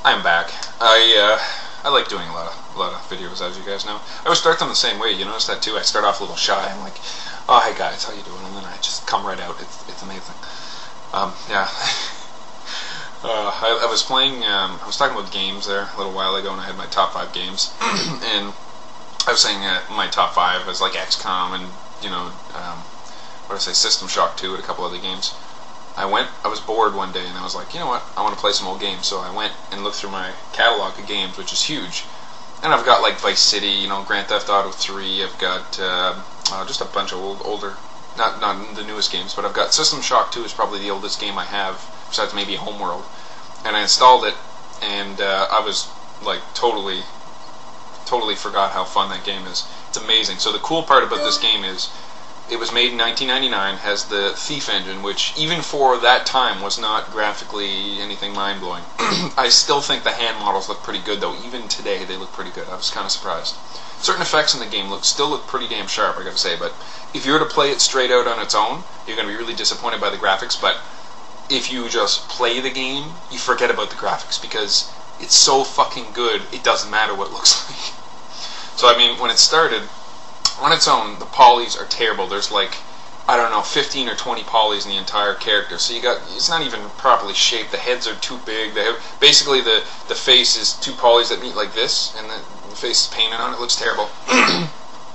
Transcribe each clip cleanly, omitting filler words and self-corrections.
I'm back. I like doing a lot of videos, as you guys know. I always start them the same way. You notice that too? I start off a little shy. I'm like, oh, hey guys, how you doing? And then I just come right out. It's amazing. Yeah. I was playing, I was talking about games there a little while ago, and I had my top 5 games. And I was saying my top 5 was like XCOM and, you know, what did I say, System Shock 2 and a couple other games. I was bored one day, and I was like, you know what, I want to play some old games. So I went and looked through my catalog of games, which is huge. And I've got like Vice City, you know, Grand Theft Auto 3, I've got just a bunch of older, not the newest games, but I've got System Shock 2 is probably the oldest game I have, besides maybe Homeworld. And I installed it, and I was like totally forgot how fun that game is. It's amazing. So the cool part about this game is it was made in 1999, has the Thief engine, which even for that time was not graphically anything mind-blowing. I still think the hand models look pretty good, though. Even today, they look pretty good. I was kind of surprised. Certain effects in the game still look pretty damn sharp, I gotta say, but if you were to play it straight out on its own, you're gonna be really disappointed by the graphics, but if you just play the game, you forget about the graphics, because it's so fucking good, it doesn't matter what it looks like. So, I mean, when it started, on its own, the polys are terrible. There's like, I don't know, 15 or 20 polys in the entire character. So it's not even properly shaped. The heads are too big. Basically, the face is 2 polys that meet like this, and the face is painted on it. It looks terrible.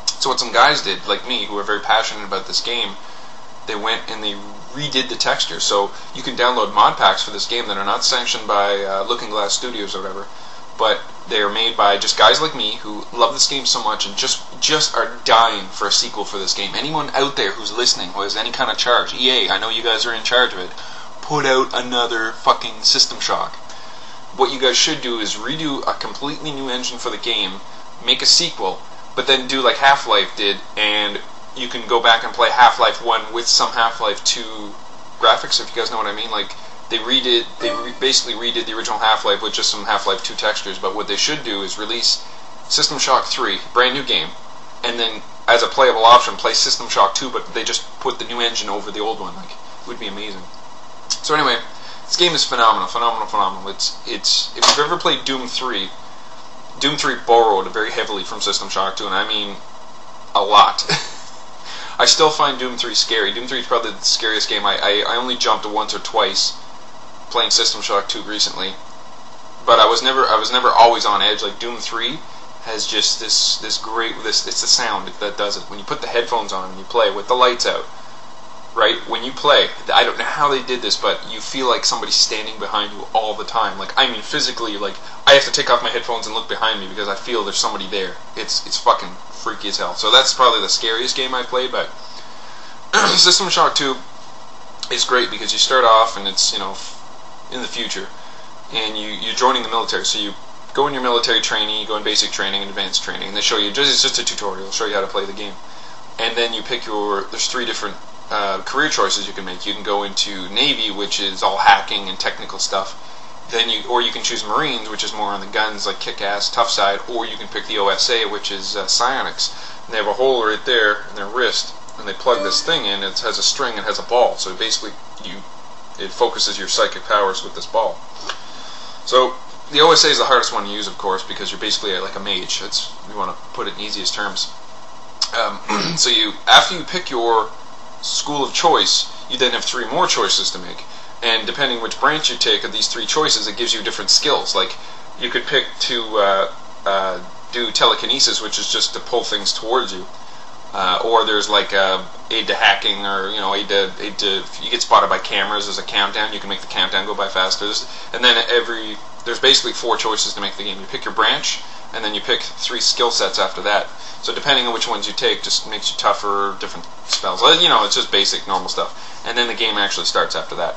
So what some guys did, like me, who are very passionate about this game, they went and they redid the texture. So you can download mod packs for this game that are not sanctioned by Looking Glass Studios or whatever, but they are made by just guys like me who love this game so much and just are dying for a sequel for this game. Anyone out there who's listening who has any kind of charge, EA, I know you guys are in charge of it, put out another fucking System Shock. What you guys should do is redo a completely new engine for the game, make a sequel, but then do like Half-Life did, and you can go back and play Half-Life 1 with some Half-Life 2 graphics, if you guys know what I mean. Like, they basically redid the original Half-Life with just some Half-Life 2 textures, but what they should do is release System Shock 3, brand new game, and then as a playable option, play System Shock 2, but they just put the new engine over the old one. Like, it would be amazing. So anyway, this game is phenomenal. It's if you've ever played Doom 3 borrowed very heavily from System Shock 2, and I mean a lot. I still find Doom 3 scary. Doom 3 is probably the scariest game. I only jumped once or twice playing System Shock 2 recently, but I was never always on edge. Like, Doom 3 has just this it's the sound that does it. When you put the headphones on and you play with the lights out, right? When you play, I don't know how they did this, but you feel like somebody's standing behind you all the time. Like, I mean physically, like, I have to take off my headphones and look behind me because I feel there's somebody there. It's fucking freaky as hell. So that's probably the scariest game I played, but System Shock 2 is great because you start off and it's, you know, in the future, and you're joining the military. So you go in your military training, you go in basic training and advanced training, and they show you, it's just a tutorial, show you how to play the game. And then you pick there's 3 different career choices you can make. You can go into Navy, which is all hacking and technical stuff. Or you can choose Marines, which is more on the guns, like kick-ass, tough side, or you can pick the OSA, which is psionics. And they have a hole right there in their wrist, and they plug this thing in, it has a string, it has a ball, so basically it focuses your psychic powers with this ball. So the OSA is the hardest one to use, of course, because you're basically like a mage. We want to put it in easiest terms. So after you pick your school of choice, you then have 3 more choices to make. And depending which branch you take of these 3 choices, it gives you different skills. Like, you could pick to do telekinesis, which is just to pull things towards you. Or there's like aid to hacking, or, you know, aid to if you get spotted by cameras, there's a countdown. You can make the countdown go by faster. And then there's basically 4 choices to make the game. You pick your branch, and then you pick 3 skill sets after that. So depending on which ones you take, just makes you tougher, different spells. You know, it's just basic, normal stuff. And then the game actually starts after that.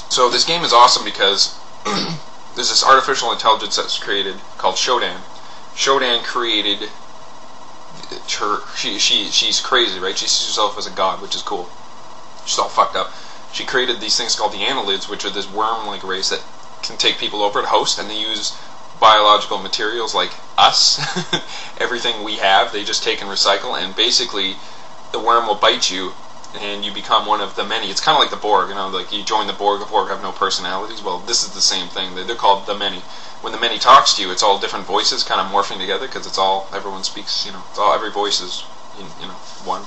So this game is awesome because there's this artificial intelligence that's created called Shodan. Shodan created her. She's crazy, right? She sees herself as a god, which is cool. She's all fucked up. She created these things called the annelids, which are this worm-like race that can take people over to host, and they use biological materials like us. Everything we have, they just take and recycle, and basically the worm will bite you, and you become one of the many. It's kind of like the Borg, like you join the Borg have no personalities. Well, this is the same thing. They're called the many. When the many talks to you, it's all different voices kind of morphing together, because everyone speaks, every voice is, one.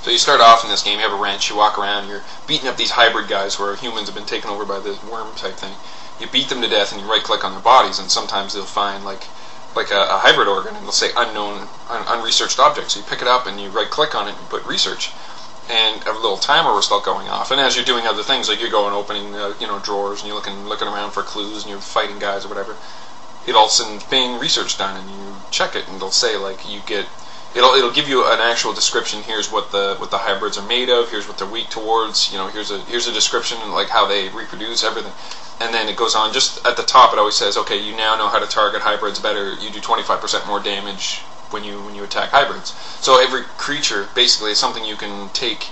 So you start off in this game, you have a wrench, you walk around, you're beating up these hybrid guys where humans have been taken over by this worm type thing. You beat them to death and you right click on their bodies, and sometimes they'll find like a hybrid organ, and they'll say unknown, unresearched object. So you pick it up and you right click on it and put research. And a little timer will start going off, and as you're doing other things, like you're going opening, drawers, and you're looking around for clues, and you're fighting guys or whatever, it'll all of a sudden bing, research done, and you check it, and it'll say like it'll give you an actual description. Here's what the hybrids are made of. Here's what they're weak towards. Here's a description, like how they reproduce, everything. And then it goes on. Just at the top, it always says, okay, you now know how to target hybrids better. You do 25% more damage when you attack hybrids. So every creature basically is something you can take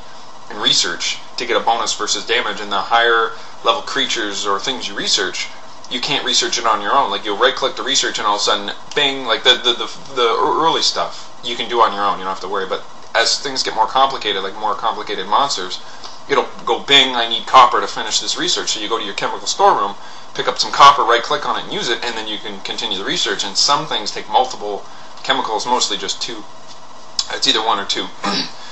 and research to get a bonus versus damage. And the higher level creatures or things you research, you can't research it on your own. Like you'll right click the research and all of a sudden, bing, like the early stuff you can do on your own. You don't have to worry. But as things get more complicated, like more complicated monsters, it'll go bing, I need copper to finish this research. So you go to your chemical storeroom, pick up some copper, right click on it and use it, and then you can continue the research. And some things take multiple chemicals, mostly just 2. It's either 1 or 2.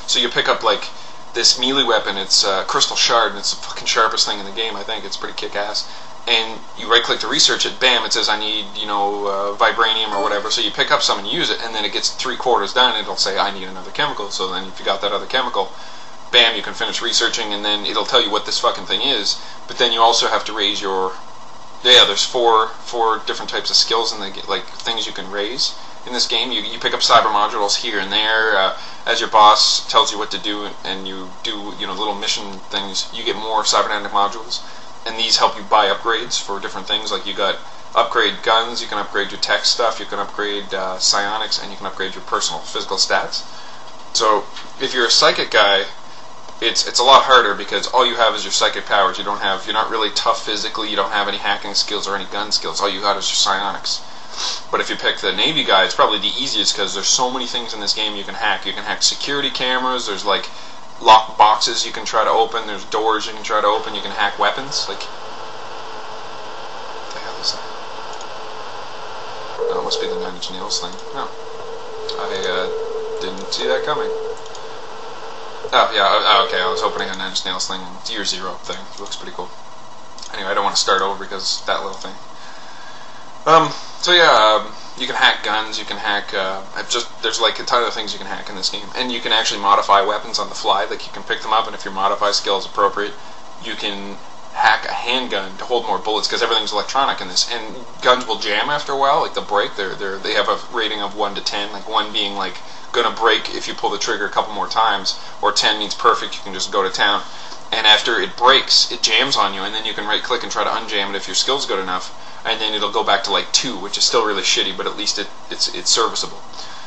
So you pick up like this melee weapon, it's crystal shard, and it's the fucking sharpest thing in the game. I think it's pretty kick-ass. And you right click to research it, bam, it says I need, vibranium or whatever. So you pick up some and use it, and then it gets 3/4 done, and it'll say I need another chemical. So then if you got that other chemical, bam, you can finish researching, and then it'll tell you what this fucking thing is. But then you also have to raise your, there's four different types of skills, and like things you can raise in this game. You pick up cyber modules here and there. As your boss tells you what to do, and you do little mission things, you get more cybernetic modules, and these help you buy upgrades for different things. Like you got upgrade guns, you can upgrade your tech stuff, you can upgrade psionics, and you can upgrade your personal physical stats. So if you're a psychic guy, it's a lot harder, because all you have is your psychic powers. You're not really tough physically, you don't have any hacking skills or any gun skills. All you got is your psionics. But if you pick the Navy guy, it's probably the easiest, because there's so many things in this game you can hack. You can hack security cameras, there's like locked boxes you can try to open, there's doors you can try to open, you can hack weapons. Like, what the hell is that? Oh, it must be the 9 Inch Nails thing. No, I didn't see that coming. Oh, yeah, okay, I was opening a 9 Inch Nails thing, and Year Zero thing. It looks pretty cool. Anyway, I don't want to start over because that little thing. So yeah, you can hack guns, you can hack, there's like a ton of things you can hack in this game. And you can actually modify weapons on the fly, like you can pick them up, and if your modify skill is appropriate, you can hack a handgun to hold more bullets, because everything's electronic in this. And guns will jam after a while, like they'll break. They have a rating of 1 to 10, like 1 being like gonna break if you pull the trigger a couple more times, or 10 means perfect, you can just go to town. And after it breaks, it jams on you, and then you can right click and try to unjam it if your skill's good enough, and then it'll go back to like 2, which is still really shitty, but at least it's serviceable.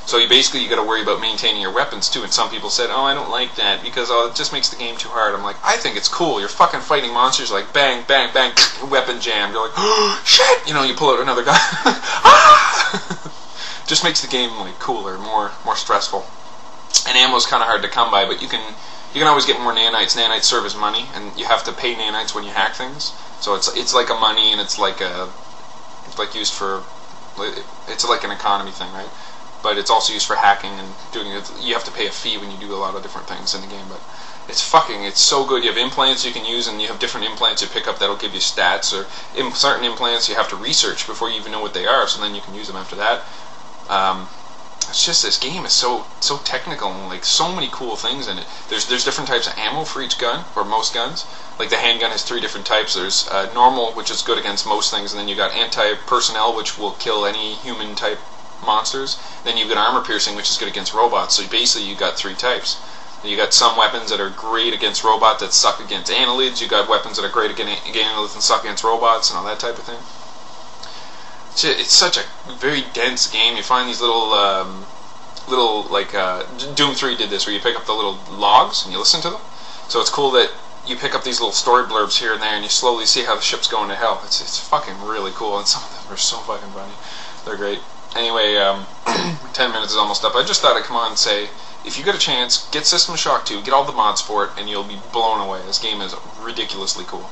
So you got to worry about maintaining your weapons too. And some people said, oh, I don't like that because it just makes the game too hard. I'm like, I think it's cool. You're fucking fighting monsters, like bang, bang, bang, weapon jammed. You're like, oh, shit! You pull out another gun. Ah! Just makes the game like cooler, more stressful. And ammo's kind of hard to come by, but you can always get more nanites. Nanites serve as money, and you have to pay nanites when you hack things. So it's like a money, and it's like used for, it's like an economy thing, right? But it's also used for hacking and doing it. You have to pay a fee when you do a lot of different things in the game, but it's so good. You have implants you can use, and you have different implants you pick up that'll give you stats, or certain implants you have to research before you even know what they are, so then you can use them after that. It's just, this game is so technical, and like so many cool things in it. There's different types of ammo for each gun, or most guns. Like the handgun has 3 different types. There's normal, which is good against most things, and then you got anti-personnel, which will kill any human type monsters. Then you've got armor piercing, which is good against robots. So basically you got 3 types. You got some weapons that are great against robots that suck against annelids. You got weapons that are great against annelids and suck against robots, and all that type of thing. It's such a very dense game. You find these little like Doom 3 did this, where you pick up the little logs and you listen to them. So it's cool that you pick up these little story blurbs here and there, and you slowly see how the ship's going to hell. It's fucking really cool, and some of them are so fucking funny. They're great. Anyway, 10 minutes is almost up. I just thought I'd come on and say, if you get a chance, get System Shock 2, get all the mods for it, and you'll be blown away. This game is ridiculously cool.